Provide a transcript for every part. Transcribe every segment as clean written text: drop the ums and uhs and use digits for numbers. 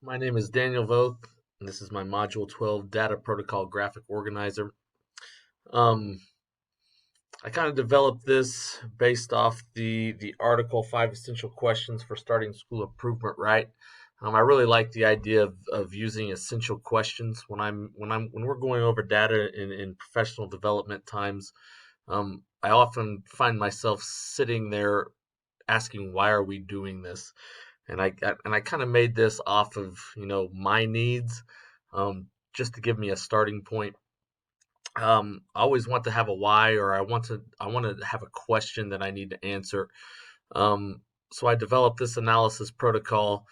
My name is Daniel Voth, and this is my Module 12 Data Protocol Graphic Organizer. Um, I kind of developed this based off the article Five Essential Questions for Starting School Improvement Right. I really like the idea of using essential questions when we're going over data in professional development times. I often find myself sitting there asking, why are we doing this? And I kind of made this off of my needs, just to give me a starting point. I always want to have a why, or I want to have a question that I need to answer. So I developed this analysis protocol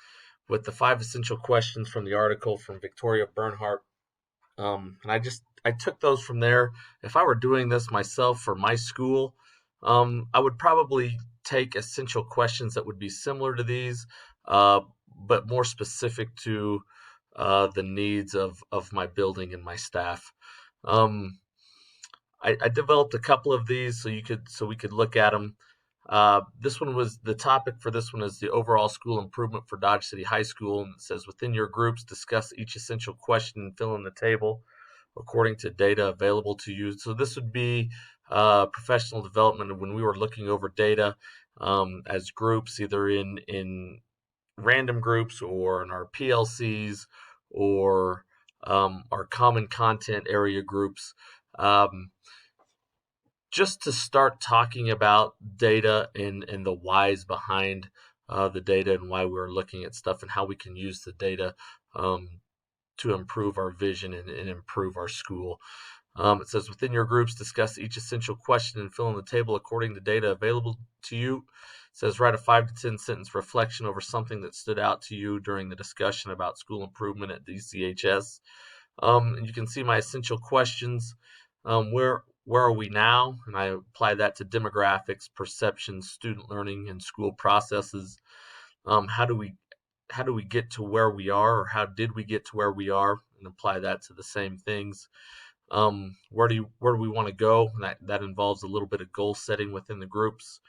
with the five essential questions from the article from Victoria Bernhardt. And I took those from there. If I were doing this myself for my school, I would probably take essential questions that would be similar to these, uh, but more specific to the needs of my building and my staff. Um, I developed a couple of these so we could look at them. This one was the topic for this one is the overall school improvement for Dodge City High School, and it says within your groups discuss each essential question and fill in the table according to data available to you. So this would be professional development when we were looking over data as groups, either in random groups or in our PLCs or our common content area groups. Um, just to start talking about data and the whys behind the data and why we're looking at stuff and how we can use the data um, to improve our vision and improve our school. It says within your groups, discuss each essential question and fill in the table according to data available to you. It says write a 5 to 10 sentence reflection over something that stood out to you during the discussion about school improvement at DCHS. And you can see my essential questions. Where are we now? And I apply that to demographics, perception, student learning, and school processes. How do we get to where we are, or how did we get to where we are, and apply that to the same things. Where do we want to go? And that involves a little bit of goal setting within the groups.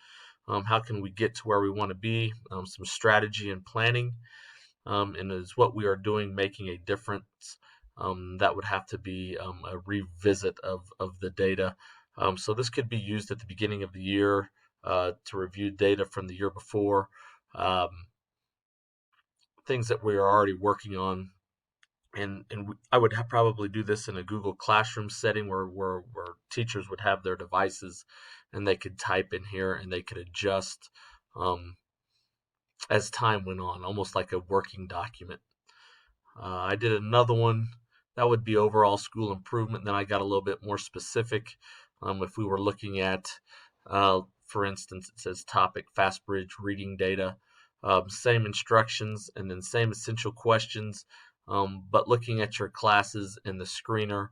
How can we get to where we want to be? Some strategy and planning, and is what we are doing making a difference? That would have to be a revisit of the data. So this could be used at the beginning of the year to review data from the year before, um, things that we are already working on. And I would probably do this in a Google Classroom setting where teachers would have their devices and they could type in here and they could adjust um, as time went on, almost like a working document. I did another one that would be overall school improvement. Then I got a little bit more specific. If we were looking at, for instance, it says topic FastBridge reading data, same instructions and then same essential questions, but looking at your classes and the screener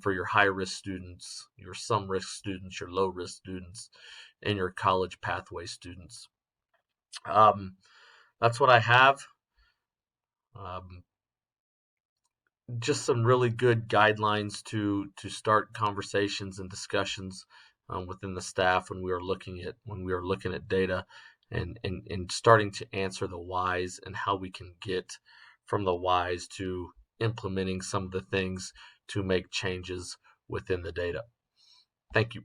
for your high risk students, your some risk students, your low risk students, and your college pathway students. Um, that's what I have. Um, just some really good guidelines to start conversations and discussions within the staff when we are looking at data and starting to answer the whys and how we can get from the whys to implementing some of the things to make changes within the data. Thank you.